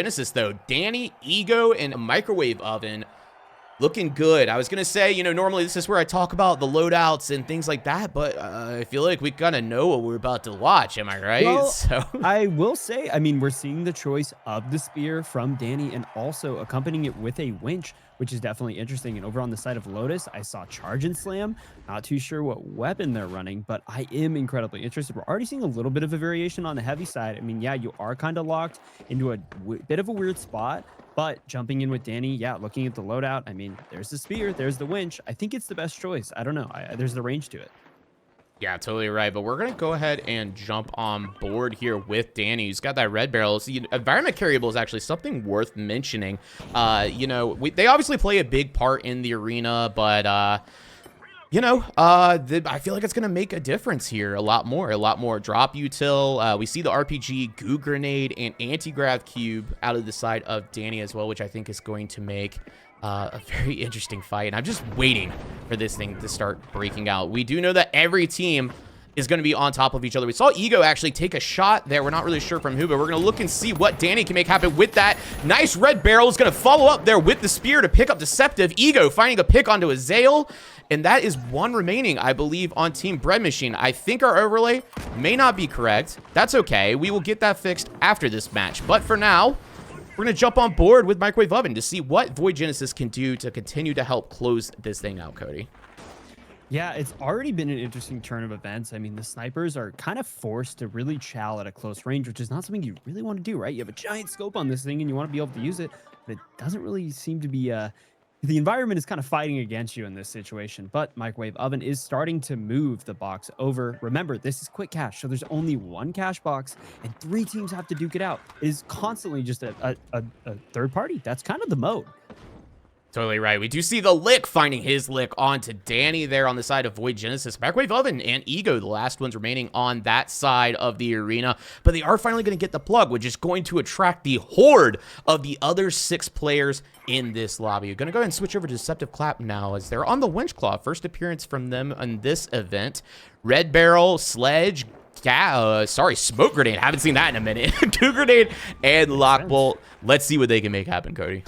Genesis, though, Danny, Ego, and Microwave Oven looking good. I was going to say, you know, normally this is where I talk about the loadouts and things like that, but I feel like we kind of know what we're about to watch. Am I right? Well, So I will say, I mean, we're seeing the choice of the spear from Danny and also accompanying it with a winch, which is definitely interesting. And over on the side of Lotus, I saw Charge and Slam. Not too sure what weapon they're running, but I am incredibly interested. We're already seeing a little bit of a variation on the heavy side. I mean, yeah, you are kind of locked into a bit of a weird spot, but jumping in with Danny, yeah, looking at the loadout, I mean, there's the spear, there's the winch. I think it's the best choice. I don't know. There's the range to it. yeah, totally right. But we're going to go ahead and jump on board here with Danny, who's got that red barrel. So, environment carryable is actually something worth mentioning. You know, they obviously play a big part in the arena, but, you know, I feel like it's going to make a difference here a lot more drop util. We see the RPG, goo grenade, and anti-grav cube out of the side of Danny as well, which I think is going to make a very interesting fight. And I'm just waiting for this thing to start breaking out. We do know that every team is going to be on top of each other. We saw Ego actually take a shot there. We're not really sure from who, but we're going to look and see what Danny can make happen with that. Nice red barrel is going to follow up there with the spear to pick up Deceptive. Ego finding a pick onto a Zale. And that is one remaining, I believe, on Team Bread Machine. I think our overlay may not be correct. That's okay. We will get that fixed after this match. But for now, we're going to jump on board with Microwave Oven to see what Void Genesis can do to continue to help close this thing out, Cody. Yeah, it's already been an interesting turn of events. I mean, the snipers are kind of forced to really chow at a close range, which is not something you really want to do, right? You have a giant scope on this thing and you want to be able to use it, but it doesn't really seem to be the environment is kind of fighting against you in this situation. But Microwave Oven is starting to move the box over. Remember, this is quick cash, so there's only one cash box and 3 teams have to duke it out. It is constantly just a third party. That's kind of the mode. Totally right. We do see the Lick finding his Lick onto Danny there on the side of Void Genesis. Microwave Oven and Ego, the last ones remaining on that side of the arena. But they are finally going to get the plug, which is going to attract the horde of the other 6 players in this lobby. You're going to go ahead and switch over to Deceptive Clap now as they're on the Winch Claw. First appearance from them in this event. Red Barrel, Sledge, Smoke Grenade. Haven't seen that in a minute. Goo Grenade and Lockbolt. Let's see what they can make happen, Cody.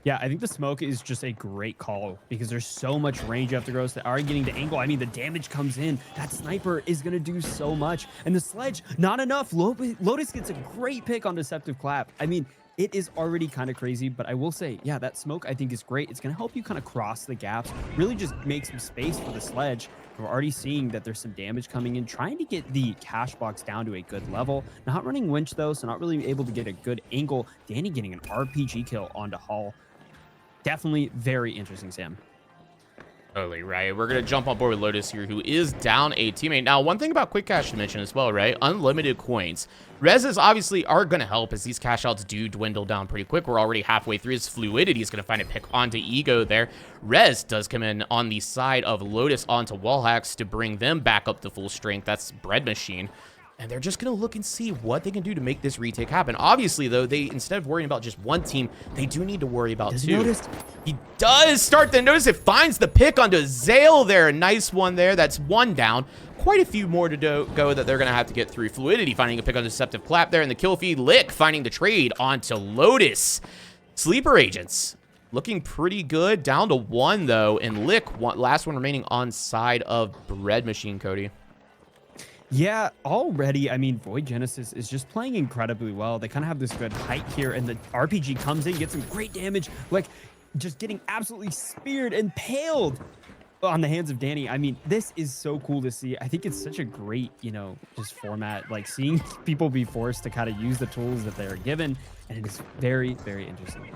Yeah, I think the smoke is just a great call because there's so much range you have to grow. So they are getting the angle. I mean, the damage comes in. That sniper is going to do so much. And the sledge, not enough. Lotus gets a great pick on Deceptive Clap. I mean, it is already kind of crazy, but I will say, yeah, that smoke I think is great. It's going to help you kind of cross the gaps, really just make some space for the sledge. We're already seeing that there's some damage coming in, trying to get the cash box down to a good level. Not running winch though, so not really able to get a good angle. Danny getting an RPG kill onto Hull. Definitely very interesting, Sam. Totally right. We're going to jump on board with Lotus here, who is down a teammate. Now, one thing about quick cash to mention as well, right? Unlimited coins. Reses obviously are going to help as these cash outs do dwindle down pretty quick. We're already halfway through. His Fluidity is going to find a pick onto Ego there. Res does come in on the side of Lotus onto wall hacks to bring them back up to full strength. That's Bread Machine. And they're just going to look and see what they can do to make this retake happen. Obviously, though, they instead of worrying about just one team, they do need to worry about 2. He does start to notice it. Finds the pick onto Zale there. A nice one there. That's 1 down. Quite a few more to go that they're going to have to get through. Fluidity finding a pick on Deceptive Clap there. And the kill feed. Lick finding the trade onto Lotus. Sleeper Agents looking pretty good. Down to 1, though. And Lick, last one remaining on side of Bread Machine, Cody. Yeah, already, I mean, Void Genesis is just playing incredibly well. They kind of have this good height here, and the RPG comes in, gets some great damage, like just getting absolutely speared and paled on the hands of Danny. I mean, this is so cool to see. I think it's such a great, you know, just format, like seeing people be forced to kind of use the tools that they're given, and it is very, very interesting.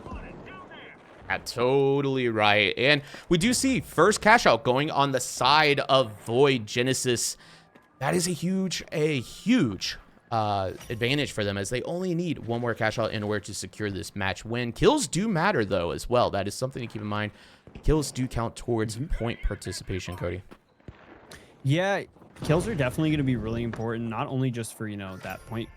Totally right. And we do see first cash out going on the side of Void Genesis. That is a huge advantage for them as they only need 1 more cash out in order to secure this match win. Kills do matter, though, as well. That is something to keep in mind. Kills do count towards point participation, Cody. Yeah, kills are definitely going to be really important, not only just for, you know, that point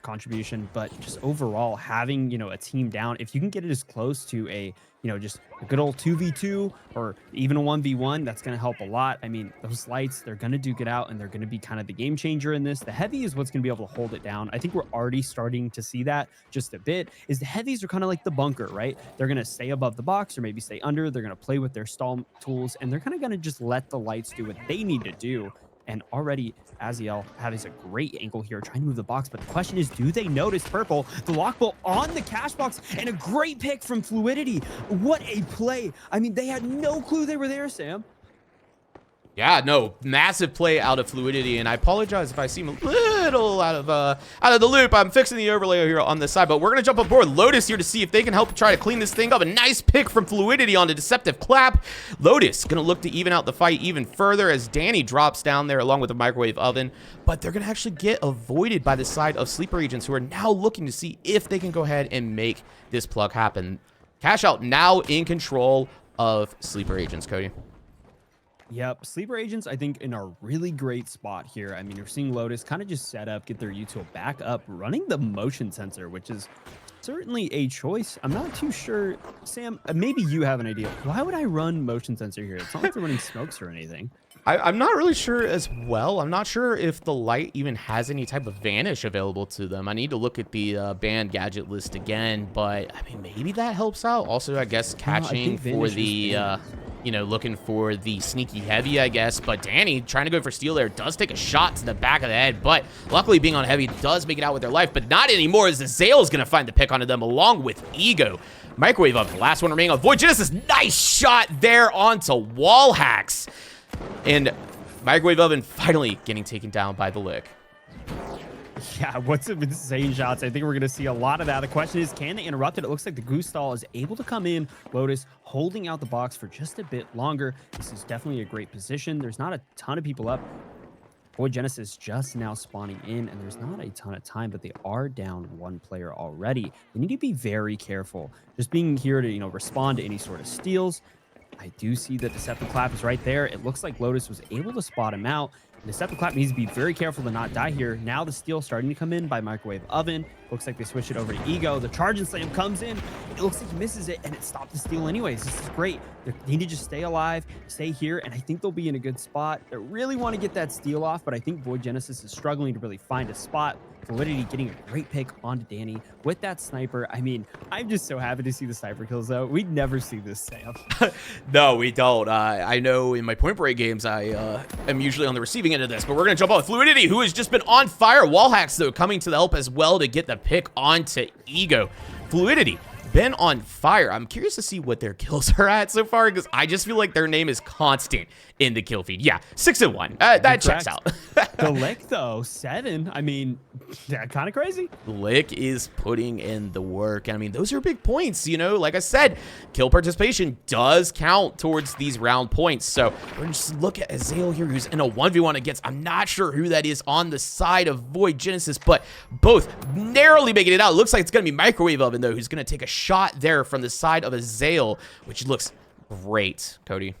contribution, but just overall having, a team down, if you can get it as close to a, just a good old 2v2 or even a 1v1, that's going to help a lot. I mean, those lights, they're going to duke it out and they're going to be kind of the game changer in this. The heavy is what's going to be able to hold it down. I think we're already starting to see that just a bit. Is the heavies are kind of like the bunker, right? They're going to stay above the box or maybe stay under. They're going to play with their stall tools and they're kind of going to just let the lights do what they need to do. And already Aziel has a great angle here trying to move the box. But the question is, do they notice purple? The lock ball on the cash box and a great pick from Fluidity. What a play. I mean, they had no clue they were there, Sam. Yeah, no, massive play out of Fluidity, and I apologize if I seem a little out of the loop. I'm fixing the overlay here on this side, but we're gonna jump aboard Lotus here to see if they can help try to clean this thing up. A nice pick from Fluidity on the Deceptive Clap. Lotus gonna look to even out the fight even further as Danny drops down there along with the Microwave Oven, but they're gonna actually get avoided by the side of Sleeper Agents, who are now looking to see if they can go ahead and make this plug happen. Cash Out now in control of Sleeper Agents, Cody. Yep, Sleeper Agents, I think, in a really great spot here. I mean, you're seeing Lotus kind of just set up, get their util back up, running the motion sensor, which is certainly a choice. I'm not too sure. Sam, maybe you have an idea. Why would I run motion sensor here? It's not like they're running smokes or anything. I'm not really sure as well. I'm not sure if the light even has any type of vanish available to them. I need to look at the banned gadget list again, but I mean, maybe that helps out. Also, I guess catching for the, looking for the sneaky heavy, I guess. But Danny trying to go for steal there does take a shot to the back of the head, but luckily being on heavy does make it out with their life, but not anymore as the Zale's going to find the pick onto them along with Ego. Microwave Up, the last one remaining on Void Genesis. Nice shot there onto Wall Hacks. And Microwave Oven finally getting taken down by the Lick. Yeah, what's some insane shots. I think we're going to see a lot of that. The question is, can they interrupt it? It looks like the Goose Stall is able to come in. Lotus holding out the box for just a bit longer. This is definitely a great position. There's not a ton of people up. Void Genesis just now spawning in, and there's not a ton of time, but they are down one player already. They need to be very careful. Just being here to, respond to any sort of steals. I do see the Deceptive Clap is right there. It looks like Lotus was able to spot him out. The Deceptive Clap needs to be very careful to not die here. Now the steal starting to come in by Microwave Oven. Looks like they switch it over to Ego. The Charge and Slam comes in. It looks like he misses it, and it stopped the steal anyways. This is great. They need to just stay alive, stay here, and I think they'll be in a good spot. They really want to get that steal off, but I think Void Genesis is struggling to really find a spot. Validity getting a great pick onto Danny with that sniper. I mean, I'm just so happy to see the sniper kills, though. We'd never see this, Sam. No, we don't. I know in my Point Break games, I am usually on the receiving end of this, but we're going to jump on with Fluidity, who has just been on fire. Wall Hacks, though, coming to the help as well to get the pick onto Ego. Fluidity been on fire. I'm curious to see what their kills are at so far, because I just feel like their name is constant in the kill feed. Yeah, 6-1. That checks out. The Lick, though, 7. I mean, yeah, kind of crazy. Lick is putting in the work. I mean, those are big points, like I said, kill participation does count towards these round points. So we're going to just look at Azael here, who's in a 1v1 against, I'm not sure who that is on the side of Void Genesis, but both narrowly making it out. It looks like it's going to be Microwave Oven, though, who's going to take a shot there from the side of Azael, which looks great, Cody.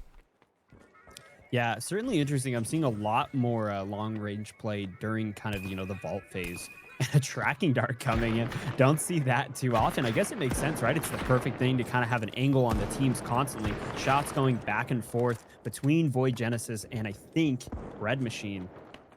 Yeah, certainly interesting. I'm seeing a lot more long-range play during kind of, the vault phase. And a tracking dart coming in. Don't see that too often. I guess it makes sense, right? It's the perfect thing to kind of have an angle on the teams constantly. Shots going back and forth between Void Genesis and I think Red Machine.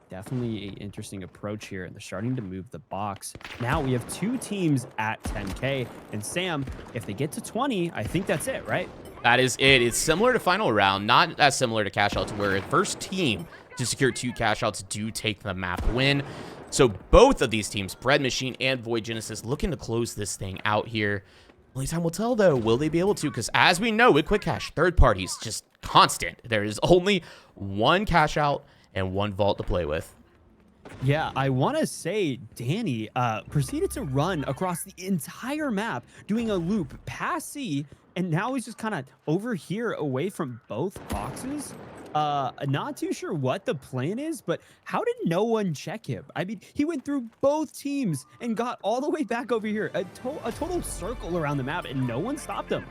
Definitely an interesting approach here, and they're starting to move the box. Now we have 2 teams at 10K, and Sam, if they get to 20, I think that's it, right? That is it. It's similar to Final Round, not as similar to Cash Outs, where the first team to secure 2 Cash Outs do take the map win. So both of these teams, Bread Machine and Void Genesis, looking to close this thing out here. Only time will tell, though. Will they be able to? Because as we know with Quick Cash, third parties just constant. There is only 1 Cash Out and 1 vault to play with. Yeah, I want to say Danny proceeded to run across the entire map, doing a loop past C, and now he's just kind of over here away from both boxes. Not too sure what the plan is, but how did no one check him? I mean, he went through both teams and got all the way back over here, a total circle around the map, and no one stopped him.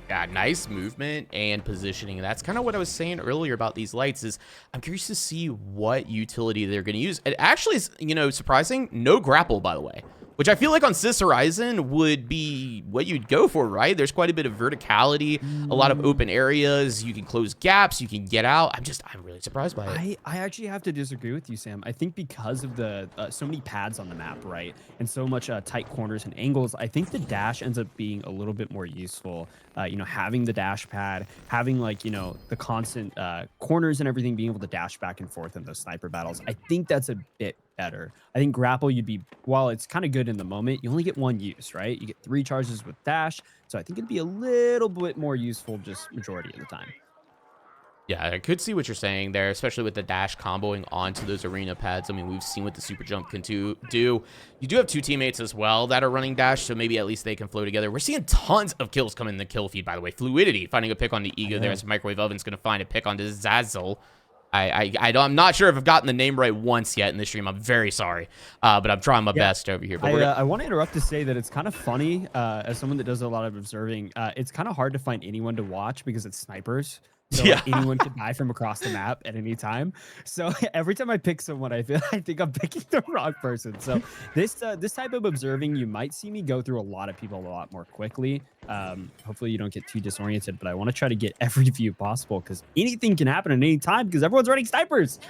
Yeah, nice movement and positioning. That's kind of what I was saying earlier about these lights is I'm curious to see what utility they're going to use. It actually is, you know, surprising. No grapple, by the way, which I feel like on Sis Horizon would be what you'd go for, right? There's quite a bit of verticality, a lot of open areas. You can close gaps. You can get out. I'm really surprised by it. I actually have to disagree with you, Sam. I think because of the so many pads on the map, right, and so much tight corners and angles, I think the dash ends up being a little bit more useful. You know, having the dash pad, having like, you know, the constant corners and everything, being able to dash back and forth in those sniper battles. I think that's a bit better. I think grapple, you'd be, while it's kind of good in the moment, you only get one use, right? You get 3 charges with dash. So I think it'd be a little bit more useful just majority of the time. Yeah, I could see what you're saying there, especially with the dash comboing onto those arena pads. I mean, we've seen what the super jump can do. You do have 2 teammates as well that are running dash, so maybe at least they can flow together. We're seeing tons of kills come in the kill feed, by the way. Fluidity finding a pick on the Ego there as Microwave Oven's going to find a pick on the Zazzle. I'm not sure if I've gotten the name right once yet in this stream. I'm very sorry, but I'm trying my best over here. But I want to interrupt to say that it's kind of funny, as someone that does a lot of observing, it's kind of hard to find anyone to watch because it's snipers. So like, anyone could die from across the map at any time. So every time I pick someone, I think I'm picking the wrong person. So this type of observing, you might see me go through a lot of people a lot more quickly. Hopefully you don't get too disoriented, but I want to try to get every view possible because anything can happen at any time because everyone's running snipers.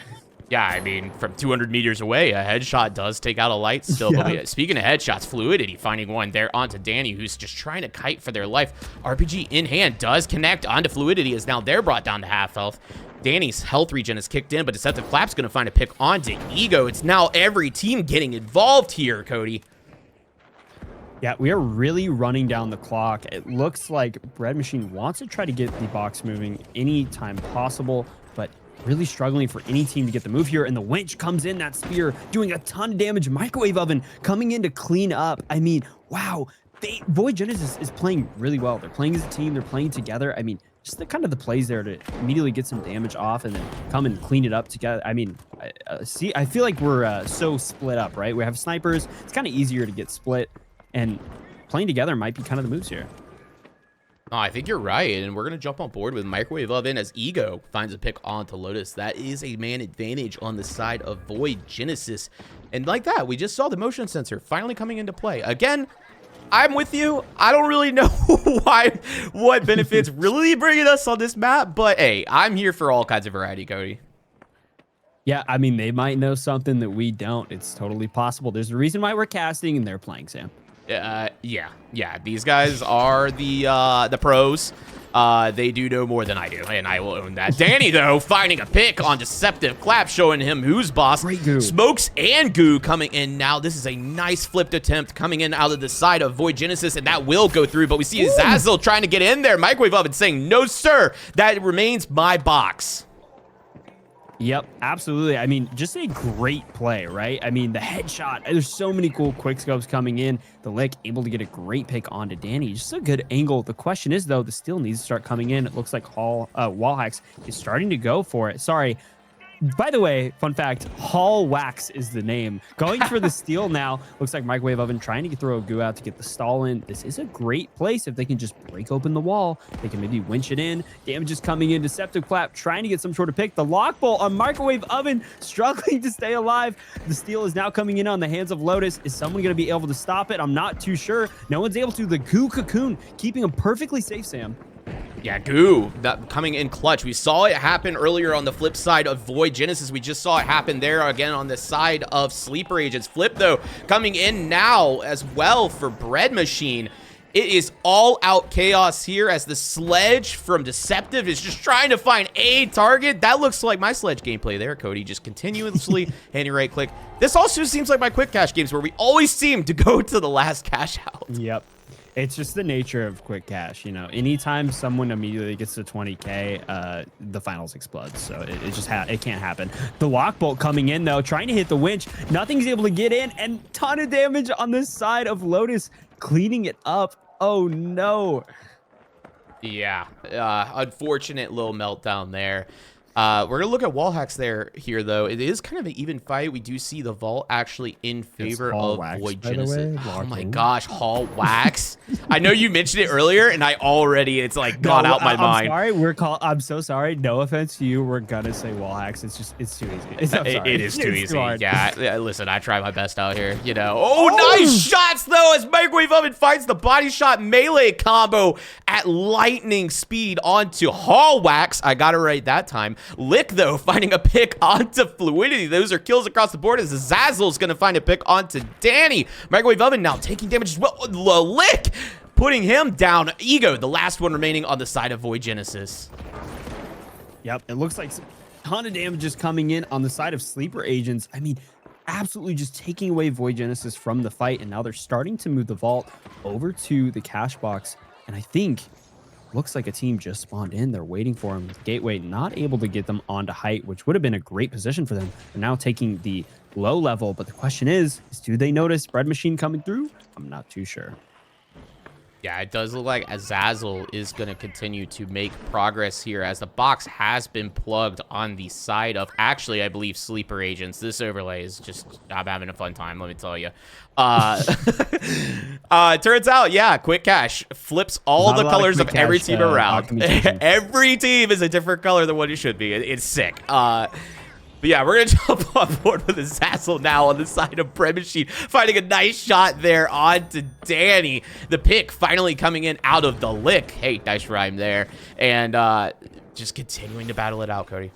Yeah, I mean, from 200 meters away, a headshot does take out a light still. Yeah. But speaking of headshots, Fluidity finding one there onto Danny, who's just trying to kite for their life. RPG in hand does connect onto Fluidity as now they're brought down to half health. Danny's health regen is kicked in, but Deceptive Clap's going to find a pick onto Ego. It's now every team getting involved here, Cody. Yeah, we are really running down the clock. It looks like Bread Machine wants to try to get the box moving anytime possible, but really struggling for any team to get the move here. And the winch comes in, that spear doing a ton of damage. Microwave Oven coming in to clean up. I mean, wow. Void Genesis is playing really well. They're playing as a team. They're playing together. I mean, just the kind of the plays there to immediately get some damage off and then come and clean it up together. I mean, I feel like we're so split up, right? We have snipers. It's kind of easier to get split, and playing together might be kind of the moves here. Oh, I think you're right, and we're going to jump on board with Microwave Oven as Ego finds a pick onto Lotus. That is a man advantage on the side of Void Genesis. And like that, we just saw the motion sensor finally coming into play. Again, I'm with you. I don't really know what benefits really bringing us on this map, but hey, I'm here for all kinds of variety, Cody. Yeah, I mean, they might know something that we don't. It's totally possible. There's a reason why we're casting and they're playing, Sam. Yeah. These guys are the pros. They do know more than I do, and I will own that. Danny, though, finding a pick on Deceptive Clap, showing him who's boss. Great goo. Smokes and Goo coming in now. This is a nice flipped attempt coming in out of the side of Void Genesis, and that will go through, but we see Zazzle trying to get in there. Microwave Oven saying, no, sir, that remains my box. Yep, absolutely. I mean, just a great play, right? I mean, the headshot, there's so many cool quick scopes coming in. The Lick able to get a great pick onto Danny. Just a good angle. The question is, though, the steal needs to start coming in. It looks like Wall Hacks is starting to go for it. Sorry. By the way, fun fact, Hall Wax is the name. Going for the steal now. Looks like Microwave Oven trying to throw a Goo out to get the stall in. This is a great place if they can just break open the wall. They can maybe winch it in. Damage is coming in. Deceptive Clap trying to get some sort of pick. The lock bolt on Microwave Oven struggling to stay alive. The steal is now coming in on the hands of Lotus. Is someone going to be able to stop it? I'm not too sure. No one's able to. The Goo Cocoon keeping him perfectly safe, Sam. Yeah, Goo, that coming in clutch. We saw it happen earlier on the flip side of Void Genesis. We just saw it happen there again on the side of Sleeper Agents. Flip, though, coming in now as well for Bread Machine. It is all out chaos here as the sledge from Deceptive is just trying to find a target. That looks like my sledge gameplay there, Cody. Just continuously handy right click. This also seems like my quick cash games where we always seem to go to the last cash out. Yep. It's just the nature of quick cash, you know. Anytime someone immediately gets to 20K, the finals explode. So it just it can't happen. The lock bolt coming in though, trying to hit the winch. Nothing's able to get in, and ton of damage on this side of Lotus, cleaning it up. Oh no. Yeah, unfortunate little meltdown there. We're gonna look at wall hacks here though. It is kind of an even fight. We do see the vault actually in favor of Void Genesis. Oh my gosh, Hall Wax. I know you mentioned it earlier, and it's like gone out my mind. Sorry, I'm so sorry. No offense to you. We're gonna say wall hacks. It's too easy. It is too easy. Yeah, listen, I try my best out here. You know. Oh, nice shots though as Microwave Oven finds the body shot melee combo at lightning speed onto Hall Wax. I got it right that time. Lick, though, finding a pick onto Fluidity. Those are kills across the board as Zazzle's going to find a pick onto Danny. Microwave Oven now taking damage as well. Lick putting him down. Ego, the last one remaining on the side of Void Genesis. Yep, it looks like a ton of damage is coming in on the side of Sleeper Agents. I mean, absolutely just taking away Void Genesis from the fight, and now they're starting to move the vault over to the cash box. And I think looks like a team just spawned in. They're waiting for him. Gateway not able to get them onto height, which would have been a great position for them. They're now taking the low level, but the question is do they notice Bread Machine coming through? I'm not too sure. Yeah, it does look like Azazel is going to continue to make progress here as the box has been plugged on the side of, actually, I believe, Sleeper Agents. This overlay is just, I'm having a fun time, let me tell you. Turns out, yeah, Quick Cash flips all the colors of every team around. Every team is a different color than what it should be. It's sick. But yeah, we're going to jump on board with Azazel now on the side of Bread Machine, finding a nice shot there onto Danny. The pick finally coming in out of the Lick. Hey, nice rhyme there. And just continuing to battle it out, Cody.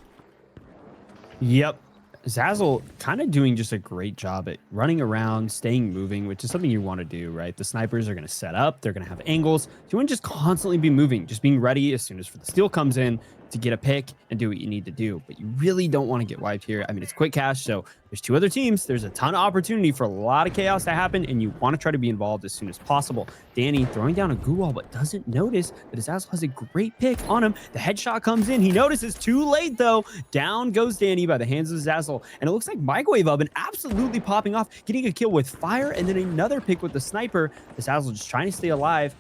Yep. Zazzle kind of doing just a great job at running around, staying moving, which is something you want to do, right? The snipers are going to set up. They're going to have angles. So you want to just constantly be moving, just being ready as soon as the steal comes in to get a pick and do what you need to do. But you really don't want to get wiped here. I mean, it's Quick Cash, so there's two other teams. There's a ton of opportunity for a lot of chaos to happen, and you want to try to be involved as soon as possible. Danny throwing down a goo wall, but doesn't notice that Azazel has a great pick on him. The headshot comes in. He notices too late, though. Down goes Danny by the hands of Azazel, and it looks like Microwave Oven absolutely popping off, getting a kill with fire, and then another pick with the sniper. Azazel just trying to stay alive.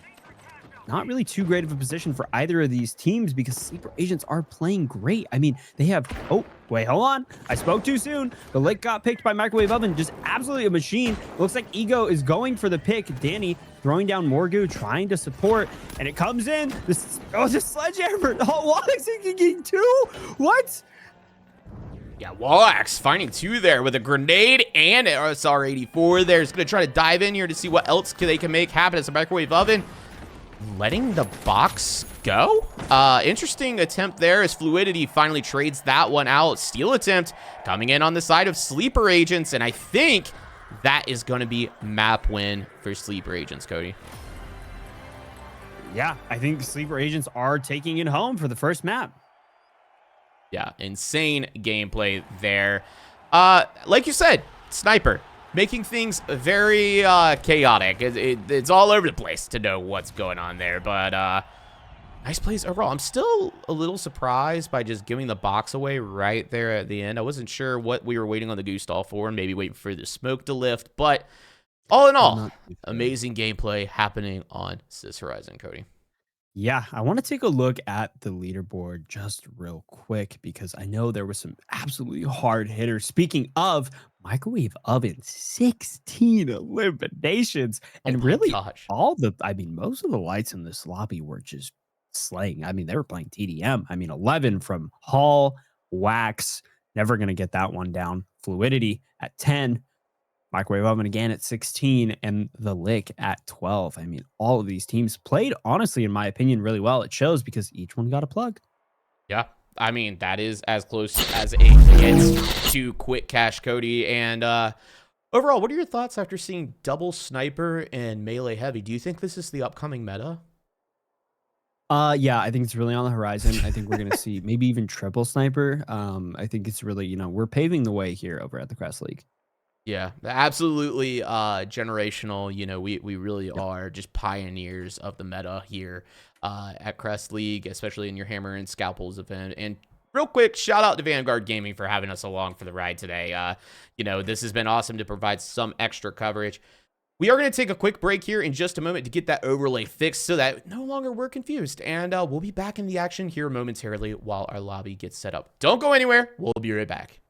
Not really too great of a position for either of these teams because Sleeper Agents are playing great. I mean, they have... Oh, wait, hold on. I spoke too soon. The Lick got picked by Microwave Oven. Just absolutely a machine. Looks like Ego is going for the pick. Danny throwing down Morgu, trying to support, and it comes in. The sledgehammer. Oh, Wallace getting two? What? Yeah, Wallax finding two there with a grenade and an SR-84 there. He's going to try to dive in here to see what else they can make happen as a Microwave Oven. Letting the box go. Interesting attempt there as Fluidity finally trades that one out. Steal attempt coming in on the side of Sleeper Agents, and I think that is going to be map win for Sleeper Agents, Cody. Yeah, I think Sleeper Agents are taking it home for the first map. Yeah, insane gameplay there. Like you said, Sniper. Making things very chaotic. It's all over the place to know what's going on there. But nice plays overall. I'm still a little surprised by just giving the box away right there at the end. I wasn't sure what we were waiting on the goose stall for and maybe waiting for the smoke to lift. But all in all, amazing gameplay happening on Sis Horizon, Cody. Yeah, I want to take a look at the leaderboard just real quick because I know there was some absolutely hard hitters. Speaking of Microwave Oven, 16 eliminations. And really, most of the lights in this lobby were just slaying. I mean, they were playing TDM. I mean, 11 from Hall, Wax, never going to get that one down. Fluidity at 10. Microwave Oven again at 16 and the Lick at 12. I mean, all of these teams played, honestly, in my opinion, really well. It shows because each one got a plug. Yeah, I mean, that is as close as it gets to Quick Cash, Cody. And overall, what are your thoughts after seeing double sniper and melee heavy? Do you think this is the upcoming meta? Yeah, I think it's really on the horizon. I think we're going to see maybe even triple sniper. I think it's really, we're paving the way here over at the Crest League. Yeah, absolutely generational. We really are just pioneers of the meta here at Crest League, especially in your Hammer and Scalpels event. And real quick, shout out to Vanguard Gaming for having us along for the ride today. This has been awesome to provide some extra coverage. We are going to take a quick break here in just a moment to get that overlay fixed so that no longer we're confused. And we'll be back in the action here momentarily while our lobby gets set up. Don't go anywhere. We'll be right back.